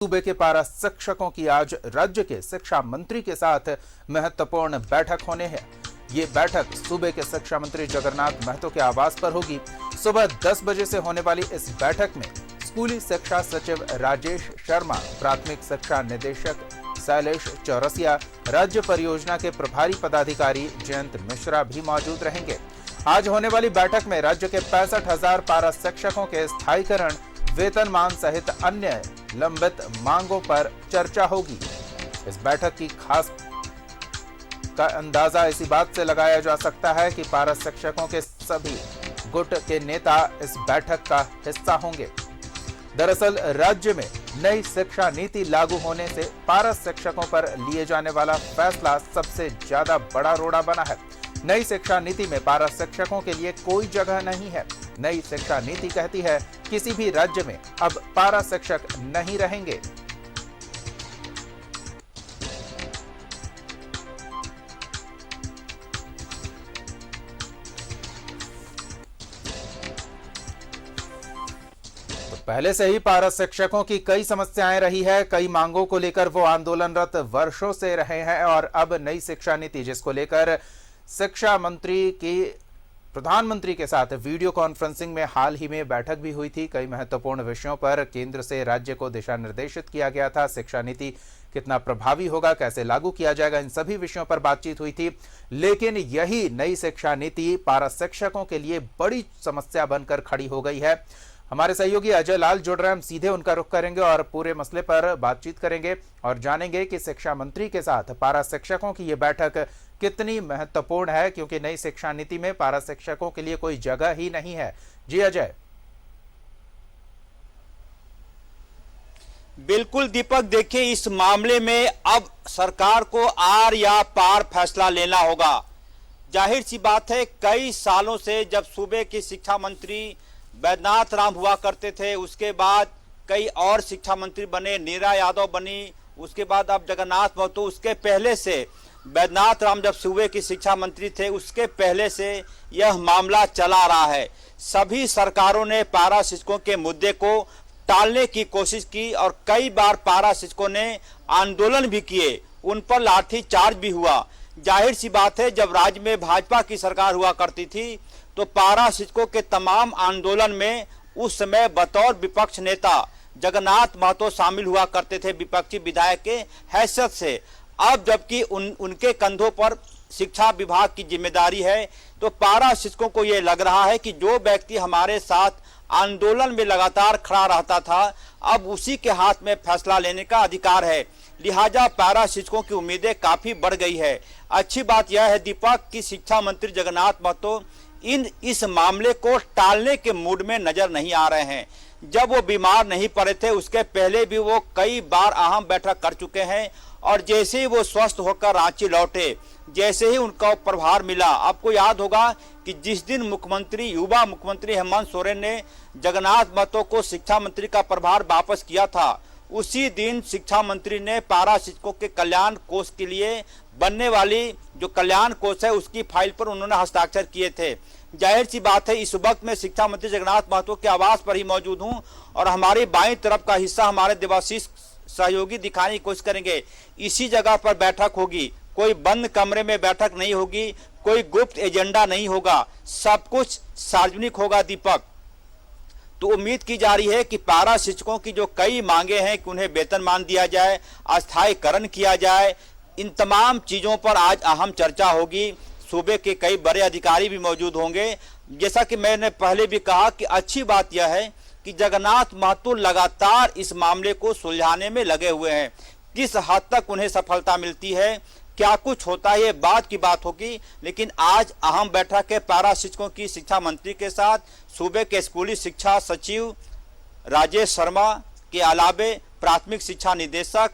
सूबे के पारा शिक्षकों की आज राज्य के शिक्षा मंत्री के साथ महत्वपूर्ण बैठक होने है। ये बैठक सूबे के शिक्षा मंत्री जगन्नाथ महतो के आवास पर होगी। सुबह 10 बजे से होने वाली इस बैठक में स्कूली शिक्षा सचिव राजेश शर्मा, प्राथमिक शिक्षा निदेशक शैलेश चौरसिया, राज्य परियोजना के प्रभारी पदाधिकारी जयंत मिश्रा भी मौजूद रहेंगे। आज होने वाली बैठक में राज्य के 65,000 पारा शिक्षकों के स्थायीकरण, वेतनमान सहित अन्य लंबित मांगों पर चर्चा होगी। इस बैठक की खास का अंदाजा इसी बात से लगाया जा सकता है कि पारा शिक्षकों के सभी गुट के नेता इस बैठक का हिस्सा होंगे। दरअसल राज्य में नई शिक्षा नीति लागू होने से पारा शिक्षकों पर लिए जाने वाला फैसला सबसे ज्यादा बड़ा रोड़ा बना है। नई शिक्षा नीति में पारा शिक्षकों के लिए कोई जगह नहीं है। नई शिक्षा नीति कहती है किसी भी राज्य में अब पारा शिक्षक नहीं रहेंगे। तो पहले से ही पारा शिक्षकों की कई समस्याएं रही है। कई मांगों को लेकर वो आंदोलनरत वर्षों से रहे हैं और अब नई शिक्षा नीति, जिसको लेकर शिक्षा मंत्री की प्रधानमंत्री के साथ वीडियो कॉन्फ्रेंसिंग में हाल ही में बैठक भी हुई थी। कई महत्वपूर्ण विषयों पर केंद्र से राज्य को दिशा निर्देशित किया गया था। शिक्षा नीति कितना प्रभावी होगा, कैसे लागू किया जाएगा, इन सभी विषयों पर बातचीत हुई थी। लेकिन यही नई शिक्षा नीति पारा शिक्षकों के लिए बड़ी समस्या बनकर खड़ी हो गई है। हमारे सहयोगी अजय लाल जुड़ रहे हैं, हम सीधे उनका रुख करेंगे और पूरे मसले पर बातचीत करेंगे और जानेंगे कि शिक्षा मंत्री के साथ पारा शिक्षकों की ये बैठक कितनी महत्वपूर्ण है, क्योंकि नई शिक्षा नीति में पारा शिक्षकों के लिए कोई जगह ही नहीं है। जी अजय। बिल्कुल दीपक, देखिए इस मामले में अब सरकार को आर या पार फैसला लेना होगा। जाहिर सी बात है, कई सालों से जब सूबे के शिक्षा मंत्री बैद्यनाथ राम हुआ करते थे, उसके बाद कई और शिक्षा मंत्री बने, नीरा यादव बनी, उसके बाद अब जगन्नाथ महतो, उसके पहले से बैद्यनाथ राम जब सूबे की शिक्षा मंत्री थे, उसके पहले से यह मामला चला रहा है। सभी सरकारों ने पारा शिक्षकों के मुद्दे को टालने की कोशिश की और कई बार पारा शिक्षकों ने आंदोलन भी किए, उन पर लाठी चार्ज भी हुआ। जाहिर सी बात है, जब राज्य में भाजपा की सरकार हुआ करती थी तो पारा शिक्षकों के तमाम आंदोलन में उस समय बतौर विपक्ष नेता जगन्नाथ महतो शामिल हुआ करते थे, विपक्षी विधायक के हैसियत से। अब जबकि उनके कंधों पर शिक्षा विभाग की जिम्मेदारी है, तो पारा शिक्षकों को यह लग रहा है कि जो व्यक्ति हमारे साथ आंदोलन में लगातार खड़ा रहता था, अब उसी के हाथ में फैसला लेने का अधिकार है। लिहाजा पारा शिक्षकों की उम्मीदें काफी बढ़ गई है। अच्छी बात यह है दीपक कि शिक्षा मंत्री जगन्नाथ महतो इस मामले को टालने के मूड में नजर नहीं आ रहे हैं। जब वो बीमार नहीं पड़े थे, उसके पहले भी वो कई बार अहम बैठक कर चुके हैं और जैसे ही वो स्वस्थ होकर रांची लौटे, जैसे ही उनका प्रभार मिला, आपको याद होगा कि जिस दिन युवा मुख्यमंत्री हेमंत सोरेन ने जगन्नाथ महतो को शिक्षा मंत्री का प्रभार वापस किया था, उसी दिन शिक्षा मंत्री ने पारा शिक्षकों के कल्याण कोष के लिए बनने वाली जो कल्याण कोष है उसकी फाइल पर उन्होंने हस्ताक्षर किए थे। जाहिर सी बात है, इस वक्त मैं शिक्षा मंत्री जगन्नाथ महतो के आवास पर ही मौजूद हूं और हमारी बाईं तरफ का हिस्सा हमारे देवाशीष सहयोगी दिखाने की कोशिश करेंगे। इसी जगह पर बैठक होगी, कोई बंद कमरे में बैठक नहीं होगी, कोई गुप्त एजेंडा नहीं होगा, सब कुछ सार्वजनिक होगा दीपक। तो उम्मीद की जा रही है कि पारा शिक्षकों की जो कई मांगे हैं कि उन्हें वेतनमान दिया जाए, अस्थायीकरण किया जाए, इन तमाम चीजों पर आज अहम चर्चा होगी। सूबे के कई बड़े अधिकारी भी मौजूद होंगे। जैसा कि मैंने पहले भी कहा कि अच्छी बात यह है कि जगन्नाथ महतो लगातार इस मामले को सुलझाने में लगे हुए हैं। किस हद तक उन्हें सफलता मिलती है, क्या कुछ होता है, ये बात की बात होगी। लेकिन आज अहम बैठक है पारा शिक्षकों की शिक्षा मंत्री के साथ। सूबे के स्कूली शिक्षा सचिव राजेश शर्मा के अलावे प्राथमिक शिक्षा निदेशक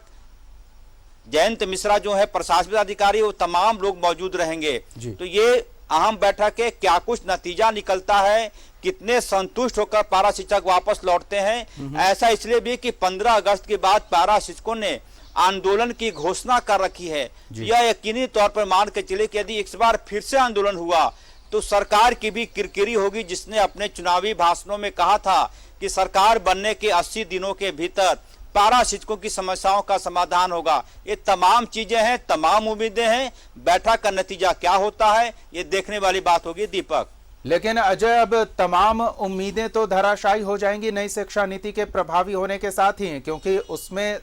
जयंत मिश्रा जो है प्रशासनिक अधिकारी, वो तमाम लोग मौजूद रहेंगे। तो ये अहम बैठक है, क्या कुछ नतीजा निकलता है, कितने संतुष्ट होकर पारा शिक्षक वापस लौटते हैं। ऐसा इसलिए भी कि 15 अगस्त के बाद पारा शिक्षकों ने आंदोलन की घोषणा कर रखी है। यह यकीनी तौर पर मान के चले कि यदि इस बार फिर से आंदोलन हुआ तो सरकार की भी किरकिरी होगी, जिसने अपने चुनावी भाषणों में कहा था कि सरकार बनने के 80 दिनों के भीतर पारा शिक्षकों की समस्याओं का समाधान होगा। ये तमाम चीजें हैं, तमाम उम्मीदें हैं। बैठक का नतीजा क्या होता है ये देखने वाली बात होगी दीपक। लेकिन अजय, अब तमाम उम्मीदें तो धराशायी हो जाएंगी नई शिक्षा नीति के प्रभावी होने के साथ ही, क्योंकि उसमें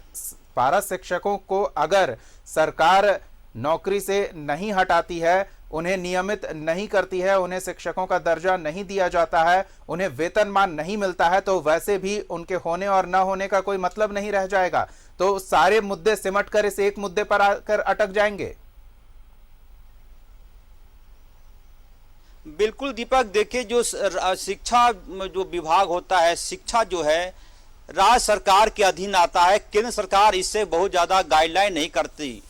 पारा शिक्षकों को अगर सरकार नौकरी से नहीं हटाती है, उन्हें नियमित नहीं करती है, उन्हें शिक्षकों का दर्जा नहीं दिया जाता है, उन्हें वेतनमान नहीं मिलता है, तो वैसे भी उनके होने और न होने का कोई मतलब नहीं रह जाएगा। तो सारे मुद्दे सिमट कर इस एक मुद्दे पर आकर अटक जाएंगे। बिल्कुल दीपक, देखिए जो शिक्षा जो विभाग होता है, शिक्षा जो है राज्य सरकार के अधीन आता है। केंद्र सरकार इससे बहुत ज्यादा गाइडलाइन नहीं करती।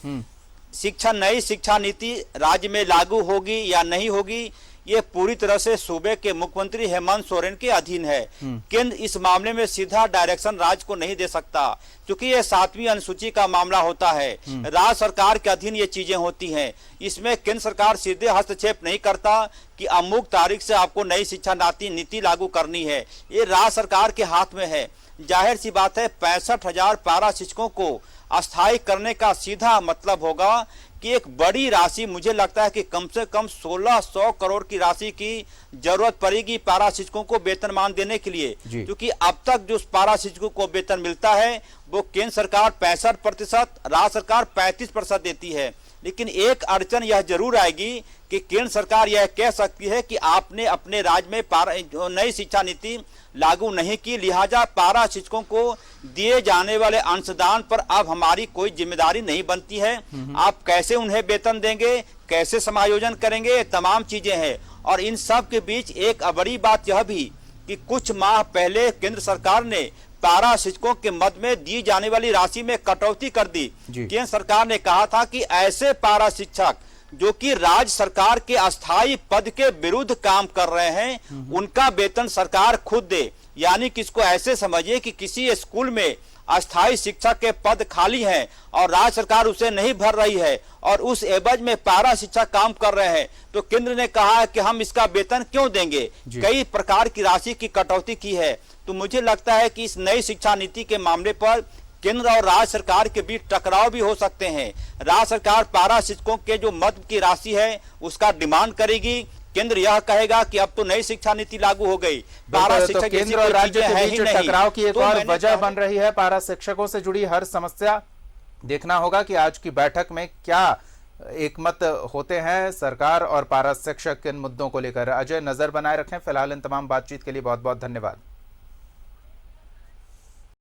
नई शिक्षा नीति राज्य में लागू होगी या नहीं होगी, ये पूरी तरह से सूबे के मुख्यमंत्री हेमंत सोरेन के अधीन है। केंद्र इस मामले में सीधा डायरेक्शन राज्य को नहीं दे सकता, क्योंकि ये 7वीं अनुसूची का मामला होता है। राज्य सरकार के अधीन ये चीजें होती हैं। इसमें केंद्र सरकार सीधे हस्तक्षेप नहीं करता कि अमुक तारीख से आपको नई शिक्षा नीति लागू करनी है। ये राज्य सरकार के हाथ में है। जाहिर सी बात है, 65,000 पारा शिक्षकों को अस्थायी करने का सीधा मतलब होगा कि एक बड़ी राशि, मुझे लगता है कि कम से कम 1600 करोड़ की राशि की जरूरत पड़ेगी पारा शिक्षकों को वेतनमान देने के लिए। क्योंकि अब तक जो पारा शिक्षकों को वेतन मिलता है वो केंद्र सरकार 65%, राज्य सरकार 35% देती है। लेकिन एक अड़चन यह जरूर आएगी कि केंद्र सरकार यह कह सकती है कि आपने अपने राज्य में नई शिक्षा नीति लागू नहीं की, लिहाजा पारा शिक्षकों को दिए जाने वाले अंशदान पर अब हमारी कोई जिम्मेदारी नहीं बनती है। आप कैसे उन्हें वेतन देंगे, कैसे समायोजन करेंगे, ये तमाम चीजें हैं। और इन सब के बीच एक बड़ी बात यह भी कि कुछ माह पहले केंद्र सरकार ने पारा शिक्षकों के मद में दी जाने वाली राशि में कटौती कर दी। केंद्र सरकार ने कहा था कि ऐसे पारा शिक्षक जो कि राज्य सरकार के अस्थायी पद के विरुद्ध काम कर रहे हैं, उनका वेतन सरकार खुद दे। यानी कि इसको ऐसे समझिए कि किसी स्कूल में अस्थायी शिक्षक के पद खाली हैं और राज्य सरकार उसे नहीं भर रही है और उस एवज में पारा शिक्षक काम कर रहे हैं, तो केंद्र ने कहा है कि हम इसका वेतन क्यों देंगे। कई प्रकार की राशि की कटौती की है। तो मुझे लगता है कि इस नई शिक्षा नीति के मामले पर केंद्र और राज्य सरकार के बीच टकराव भी हो सकते हैं। राज्य सरकार पारा शिक्षकों के जो मद की राशि है उसका डिमांड करेगी, केंद्र यह कहेगा कि अब तो नई शिक्षा नीति लागू हो गई। पारा शिक्षक तो केंद्र और राज्य के बीच टकराव की एक और वजह बन रही है पारा शिक्षकों से जुड़ी हर समस्या। देखना होगा कि आज की बैठक में क्या एकमत होते हैं सरकार और पारा शिक्षक इन मुद्दों को लेकर। अजय, नजर बनाए रखें। फिलहाल इन तमाम बातचीत के लिए बहुत बहुत धन्यवाद।